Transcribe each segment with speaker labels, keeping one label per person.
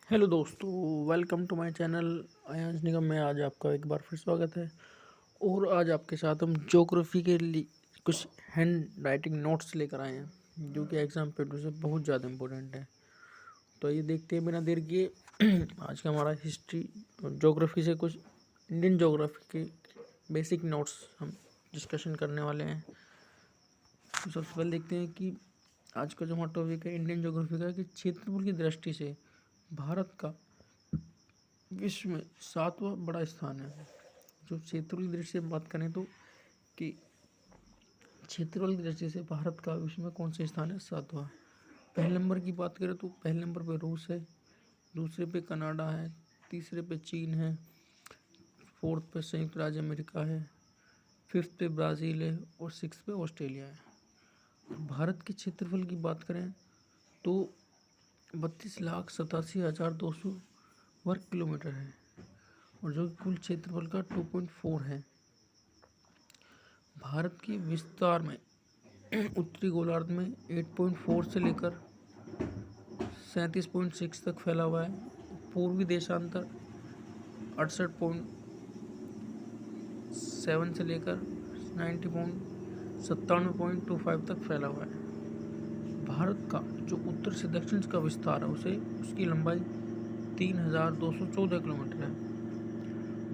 Speaker 1: Hello दोस्तों, welcome to my channel Aayansh Nigam में। आज आपका एक बार फिर स्वागत है। और आज आपके साथ हम ज्योग्राफी के लिए कुछ हैंड राइटिंग नोट्स लेकर आए हैं जो कि एग्ज़ाम पेपर से बहुत ज़्यादा इम्पोर्टेंट है। तो ये देखते हैं बिना देर किए आज का हमारा हिस्ट्री और ज्योग्राफी से कुछ इंडियन ज्योग्राफी के बेसिक नोट्स हम डिस्कशन करने वाले हैं। तो सबसे पहले देखते हैं कि आज का जो हमारा टॉपिक है इंडियन ज्योग्राफी का, कि क्षेत्रफल की दृष्टि से भारत का विश्व में 7वां बड़ा स्थान है। जो क्षेत्रफल की दृष्टि से बात करें तो कि क्षेत्रफल की दृष्टि से भारत का विश्व में कौन सा स्थान है? 7वां। पहले नंबर की बात करें तो पहले नंबर पे रूस है, दूसरे पे कनाडा है, तीसरे पे चीन है, फोर्थ पे संयुक्त राज्य अमेरिका है, फिफ्थ पे ब्राज़ील है और सिक्स पे ऑस्ट्रेलिया है। भारत के क्षेत्रफल की बात करें तो 32,87,200 वर्ग किलोमीटर है और जो कुल क्षेत्रफल का 2.4 है। भारत के विस्तार में उत्तरी गोलार्ध में 8.4 से लेकर 37.6 तक फैला हुआ है। पूर्वी देशांतर 68.7 से लेकर 97.25 तक फैला हुआ है। भारत का जो उत्तर से दक्षिण का विस्तार है उसकी लंबाई 3,214 किलोमीटर है।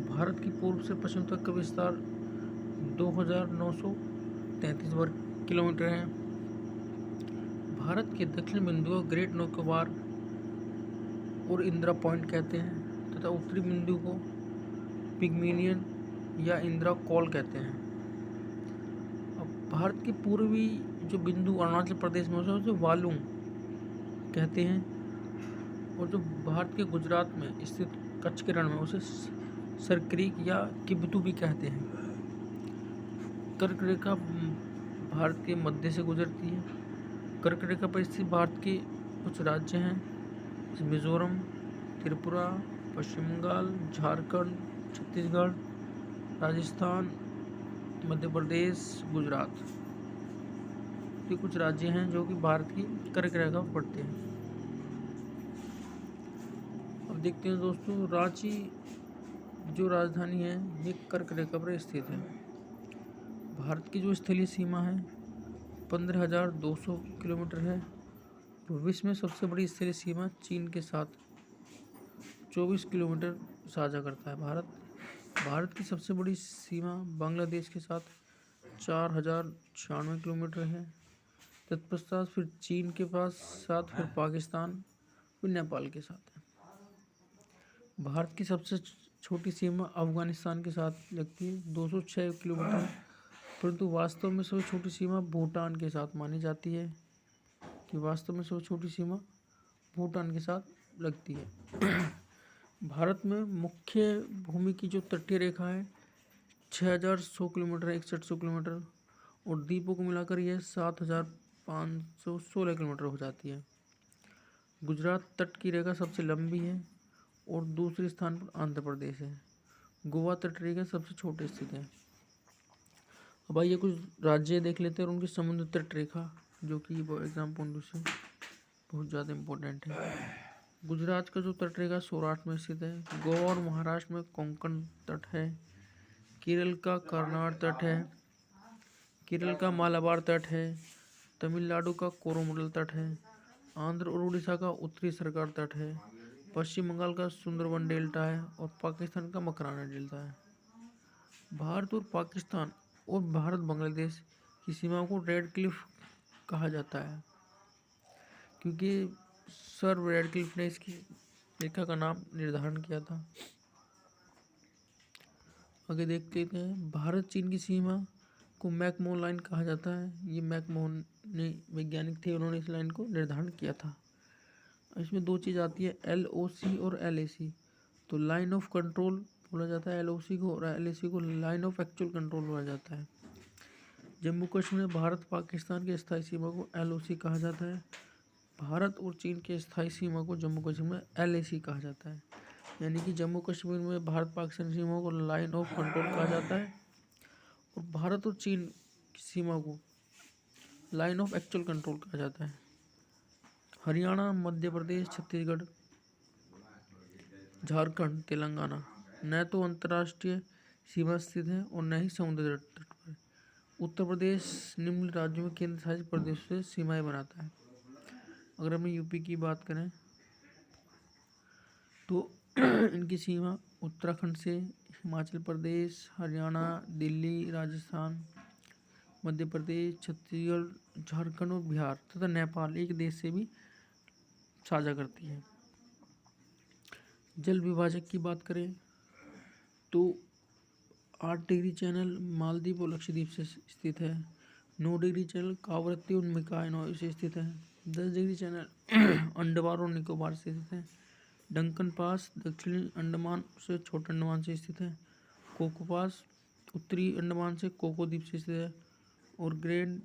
Speaker 1: भारत की पूर्व से पश्चिम तक का विस्तार 2,933 वर्ग किलोमीटर है। भारत के दक्षिण बिंदु को ग्रेट निकोबार और इंदिरा पॉइंट कहते हैं तथा उत्तरी बिंदु को पिग्मेलियन या इंदिरा कॉल कहते हैं। अब भारत के पूर्वी जो बिंदु अरुणाचल प्रदेश में उसे वालुंग कहते हैं और जो भारत के गुजरात में स्थित कच्छ के रण में उसे सरक्रीक या किब्बतू भी कहते हैं। कर्क रेखा भारत के मध्य से गुजरती है। कर्क रेखा पर स्थित भारत के कुछ राज्य हैं: मिजोरम, त्रिपुरा, पश्चिम बंगाल, झारखंड, छत्तीसगढ़, राजस्थान, मध्य प्रदेश, गुजरात। ये कुछ राज्य हैं जो कि भारत की कर्क रेखा पर पड़ते हैं। अब देखते हैं दोस्तों, रांची जो राजधानी है ये कर्क रेखा पर स्थित है। भारत की जो स्थलीय सीमा है 15,200 किलोमीटर है। विश्व में सबसे बड़ी स्थलीय सीमा चीन के साथ 24 किलोमीटर साझा करता है भारत की सबसे बड़ी सीमा बांग्लादेश के साथ 4,096 किलोमीटर है। तत्पश्चात फिर चीन के पास साथ, फिर पाकिस्तान, फिर नेपाल के साथ है। भारत की सबसे छोटी सीमा अफगानिस्तान के साथ लगती है 206 किलोमीटर, परंतु वास्तव में सबसे छोटी सीमा भूटान के साथ मानी जाती है कि वास्तव में सबसे छोटी सीमा भूटान के साथ लगती है। भारत में मुख्य भूमि की जो तटीय रेखा है 6,100 किलोमीटर, 6100 किलोमीटर, और द्वीपों को मिलाकर यह 7,516 किलोमीटर हो जाती है। गुजरात तट की रेखा सबसे लंबी है और दूसरे स्थान पर आंध्र प्रदेश है। गोवा तट रेखा सबसे छोटे स्थित है। अब आइए कुछ राज्य देख लेते हैं और उनकी समुद्र तट रेखा, जो कि एग्जाम पॉइंट से बहुत ज़्यादा इम्पोर्टेंट है। गुजरात का जो तट रेखा सौराष्ट्र में स्थित है। गोवा और महाराष्ट्र में कोंकण तट है। केरल का कर्नाड तट है। केरल का मालाबार तट है। तमिलनाडु का कोरोमंडल तट है। आंध्र और उड़ीसा का उत्तरी सरकार तट है। पश्चिम बंगाल का सुंदरबन डेल्टा है और पाकिस्तान का मकराना डेल्टा है। भारत और पाकिस्तान और भारत बांग्लादेश की सीमा को रेड क्लिफ कहा जाता है क्योंकि सर रेड क्लिफ ने इसकी रेखा का नाम निर्धारण किया था। आगे देख लेते हैं, भारत चीन की सीमा को मैकमोहन लाइन कहा जाता है। ये मैकमोहन ने वैज्ञानिक थे, उन्होंने इस लाइन को निर्धारण किया था। इसमें दो चीज़ आती है, LOC और LAC। तो लाइन ऑफ कंट्रोल बोला जाता है LOC को, और LAC को लाइन ऑफ एक्चुअल कंट्रोल बोला जाता है। जम्मू कश्मीर में भारत पाकिस्तान की स्थायी सीमा को LOC कहा जाता है। भारत और चीन की स्थायी सीमा को जम्मू कश्मीर में LAC कहा जाता है। यानी कि जम्मू कश्मीर में भारत पाकिस्तान सीमा को लाइन ऑफ कंट्रोल कहा जाता है और भारत और चीन की सीमा को लाइन ऑफ एक्चुअल कंट्रोल कहा जाता है। हरियाणा, मध्य प्रदेश, छत्तीसगढ़ झारखंड, तेलंगाना न तो अंतर्राष्ट्रीय सीमा स्थित है और न ही समुद्र तट पर। उत्तर प्रदेश निम्न राज्यों में केंद्र शासित प्रदेशों से सीमाएं बनाता है। अगर हम यूपी की बात करें तो इनकी सीमा उत्तराखंड से हिमाचल प्रदेश, हरियाणा, दिल्ली, राजस्थान, मध्य प्रदेश, छत्तीसगढ़, झारखंड और बिहार तथा नेपाल एक देश से भी साझा करती है। जल विभाजक की बात करें तो 8 डिग्री चैनल मालदीव और लक्षद्वीप से स्थित है। 9 डिग्री चैनल कावरत्ती और मिकायनॉय से स्थित है। 10 डिग्री चैनल अंडमान और निकोबार से स्थित है। डंकन पास दक्षिणी अंडमान से छोटे अंडमान से स्थित है। कोको पास उत्तरी अंडमान से कोको द्वीप से स्थित है। और grand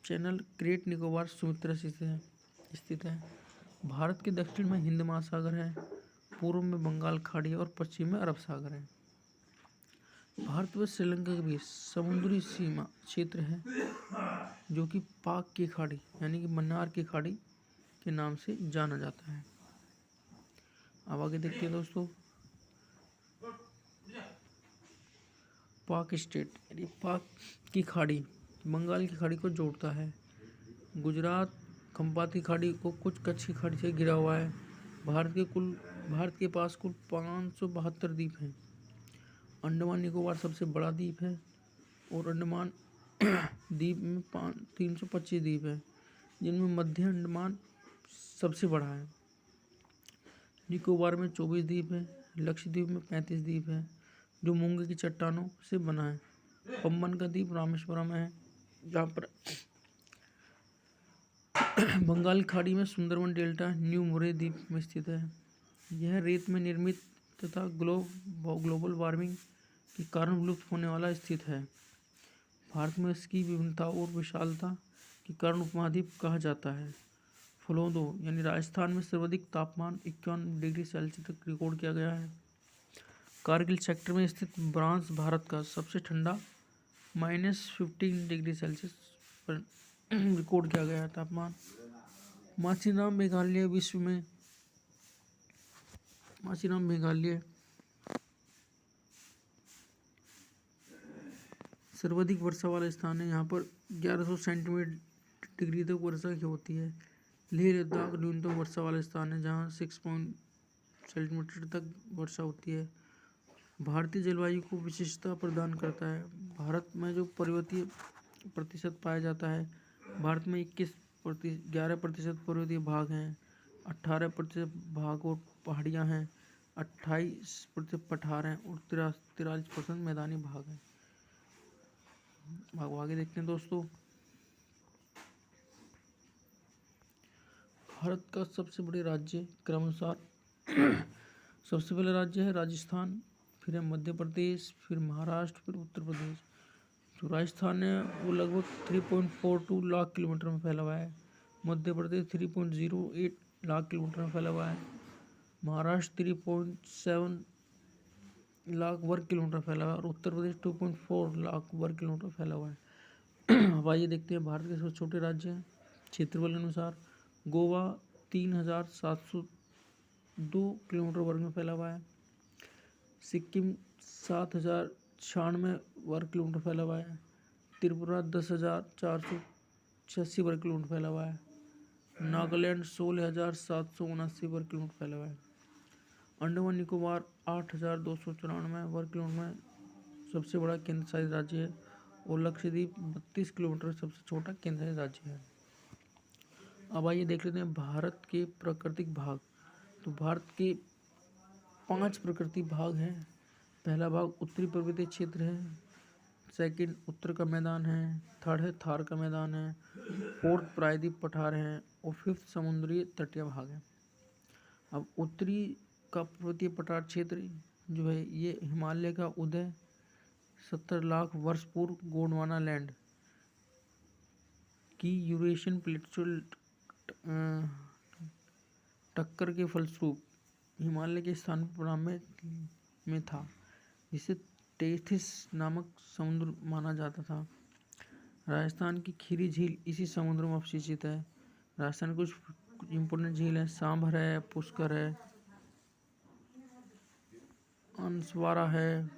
Speaker 1: channel great Nicobar Sumitra से स्थित है। भारत के दक्षिण में हिंद महासागर है, पूर्व में बंगाल खाड़ी है और पश्चिम में अरब सागर है। भारत व श्रीलंका के बीच समुद्री सीमा क्षेत्र है जो कि पाक की खाड़ी यानी कि मन्नार की खाड़ी के नाम से जाना जाता है। अब आगे देखते हैं दोस्तों, पाक स्टेट यानी पाक की खाड़ी बंगाल की खाड़ी को जोड़ता है। गुजरात खंपात की खाड़ी को कुछ कच्छ की खाड़ी से घिरा हुआ है। भारत के पास कुल 572 द्वीप हैं। अंडमान निकोबार सबसे बड़ा द्वीप है और अंडमान द्वीप में 325 द्वीप है, जिनमें मध्य अंडमान सबसे बड़ा है। निकोबार में 24 द्वीप है। लक्षद्वीप में 35 द्वीप है जो मूंगे की चट्टानों से बना है। पंबन का द्वीप रामेश्वरम में है, जहाँ पर बंगाल खाड़ी में सुंदरवन डेल्टा न्यू मुरे द्वीप में स्थित है। यह रेत में निर्मित तथा ग्लोबल वार्मिंग के कारण विलुप्त होने वाला स्थित है। भारत में इसकी विभिन्नता और विशालता के कारण उपमहाद्वीप कहा जाता है। फलोदो यानी राजस्थान में सर्वाधिक तापमान 51 डिग्री सेल्सियस तक रिकॉर्ड किया गया है। कारगिल सेक्टर में स्थित ब्रांस भारत का सबसे ठंडा -15 डिग्री सेल्सियस पर रिकॉर्ड किया गया है तापमान। मासीनाम मेघालय सर्वाधिक वर्षा वाला स्थान है। यहाँ पर 1100 सेंटीमीटर डिग्री तक वर्षा की होती है। लेह लद्दाख न्यूनतम वर्षा वाला स्थान है, जहाँ 6 सेंटीमीटर तक वर्षा होती है। भारतीय जलवायु को विशिष्टता प्रदान करता है। भारत में जो पर्वतीय प्रतिशत पाया जाता है, भारत में 11% पर्वतीय भाग हैं, 18% भाग और पहाड़ियाँ हैं, 28% पठार हैं और 43% मैदानी भाग हैं। अब आगे देखते हैं दोस्तों, भारत का सबसे बड़े राज्य क्रमानुसार सबसे पहला राज्य है राजस्थान, फिर है मध्य प्रदेश, फिर महाराष्ट्र, फिर उत्तर प्रदेश। जो राजस्थान है वो लगभग 3.42 लाख किलोमीटर में फैला हुआ है। मध्य प्रदेश 3.08 लाख किलोमीटर में फैला हुआ है। महाराष्ट्र 3.7 लाख वर्ग किलोमीटर फैला हुआ है और उत्तर प्रदेश 2.4 लाख वर्ग किलोमीटर फैला हुआ है। अब आइए देखते हैं भारत के सबसे छोटे राज्य हैं क्षेत्रफल के अनुसार। गोवा 3702 किलोमीटर वर्ग में फैला हुआ है। सिक्किम 7096 वर्ग किलोमीटर फैला हुआ है। त्रिपुरा 10,486 वर्ग किलोमीटर फैला हुआ है। नागालैंड 16,779 वर्ग किलोमीटर फैला हुआ है। अंडमान निकोबार 8,294 वर्ग किलोमीटर में सबसे बड़ा केंद्र शासित राज्य है और लक्षद्वीप 32 किलोमीटर सबसे छोटा केंद्र शासित राज्य है। अब आइए देख लेते हैं भारत के प्राकृतिक भाग। तो भारत के 5 प्राकृतिक भाग हैं। पहला भाग उत्तरी पर्वतीय क्षेत्र है, सेकंड उत्तर का मैदान है, थर्ड है थार का मैदान है, फोर्थ प्रायद्वीप पठार है और फिफ्थ समुद्री तटीय भाग है। अब उत्तरी का पर्वतीय पठार क्षेत्र जो है ये हिमालय का उदय 70 लाख वर्ष पूर्व गोंडवाना लैंड की यूरेशियन प्लेटफॉर्म टक्कर के फलस्वरूप हिमालय के स्थान प्रारंभ में था, जिसे टेथिस नामक समुद्र माना जाता था। राजस्थान की खीरी झील इसी समुद्र में अवशेषित है। राजस्थान कुछ इम्पोर्टेंट झील है, सांभर है, पुष्कर है, अंसवारा है,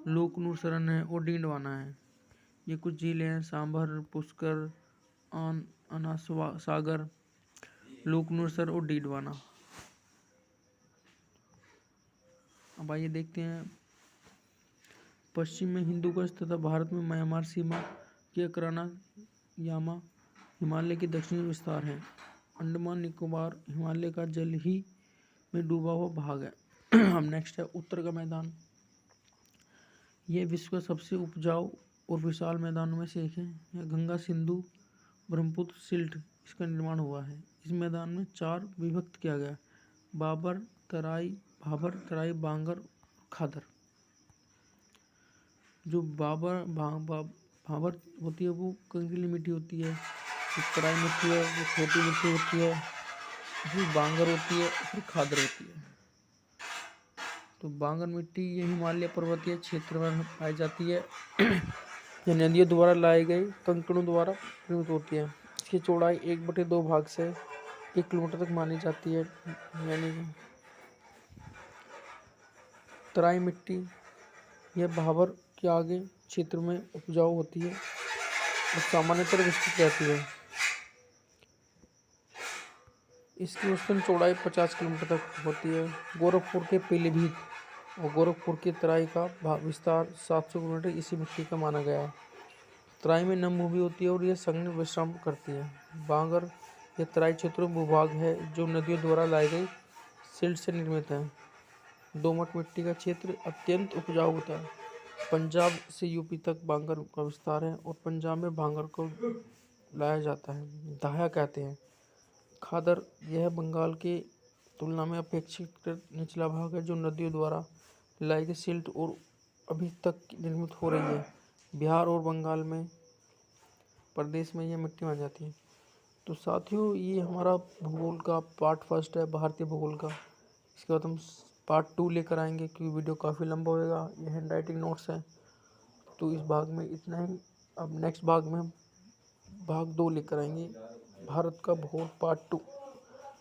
Speaker 1: लोकनूर सरन है और डीडवाना है। ये कुछ झीलें हैं: सांभर, पुष्कर, अनासवा सागर, लोकनूर सर और डीडवाना। अब आइए देखते हैं पश्चिम में हिंदुकुश तथा भारत में म्यांमार सीमा के अकराना यामा हिमालय के दक्षिणी विस्तार है। अंडमान निकोबार हिमालय का जल ही में डूबा हुआ भाग है। अब नेक्स्ट है उत्तर का मैदान। यह विश्व का सबसे उपजाऊ और विशाल मैदानों में से एक है। यह गंगा, सिंधु, ब्रह्मपुत्र, सिल्ट इसका निर्माण हुआ है। इस मैदान में 4 विभक्त किया गया: भाबर, तराई, बांगर, खादर। जो भाबर होती है वो कंकरीली मिट्टी होती है। जो तराई मिट्टी है वो छोटी मिट्टी होती है। जो बांगर होती है फिर खादर होती है। तो बांगर मिट्टी ये हिमालय पर्वतीय क्षेत्र में पाई जाती है। यह नदियों द्वारा लाए गए कंकड़ों द्वारा निर्मित होती है। इसकी चौड़ाई 1/2 भाग से 1 किलोमीटर तक मानी जाती है। यानी तराई मिट्टी यह भाबर के आगे क्षेत्र में उपजाऊ होती है और सामान्यतः विस्तृत रहती है। इसकी औसतन चौड़ाई 50 किलोमीटर तक होती है। गोरखपुर के पीलीभीत और गोरखपुर की तराई का विस्तार 700 किलोमीटर इसी मिट्टी का माना गया है। तराई में नम भूमि होती है और यह संघन विश्राम करती है। बांगर यह तराई क्षेत्र भूभाग है जो नदियों द्वारा लाई गई सिल्ट से निर्मित है। दोमट मिट्टी का क्षेत्र अत्यंत उपजाऊ होता है। पंजाब से यूपी तक बांगर का विस्तार है और पंजाब में बांगर को लाया जाता है, दाया कहते हैं। खादर यह बंगाल की तुलना में अपेक्षाकृत निचला भाग है जो नदियों द्वारा लाई गई सिल्ट और अभी तक निर्मित हो रही है। बिहार और बंगाल में प्रदेश में यह मिट्टी मानी जाती है। तो साथियों ये हमारा भूगोल का पार्ट फर्स्ट है, भारतीय भूगोल का। इसके बाद हम पार्ट 2 लेकर आएंगे क्योंकि वीडियो काफ़ी लंबा होएगा। ये हैंड राइटिंग नोट्स हैं तो इस भाग में इतना ही। अब नेक्स्ट भाग में भाग 2 लेकर आएंगे, भारत का भूगोल पार्ट 2।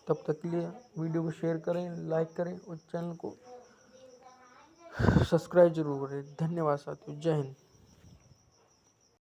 Speaker 1: तब तक के लिए वीडियो को शेयर करें, लाइक करें और चैनल को सब्सक्राइब जरूर करें। धन्यवाद साथियों, जय हिंद।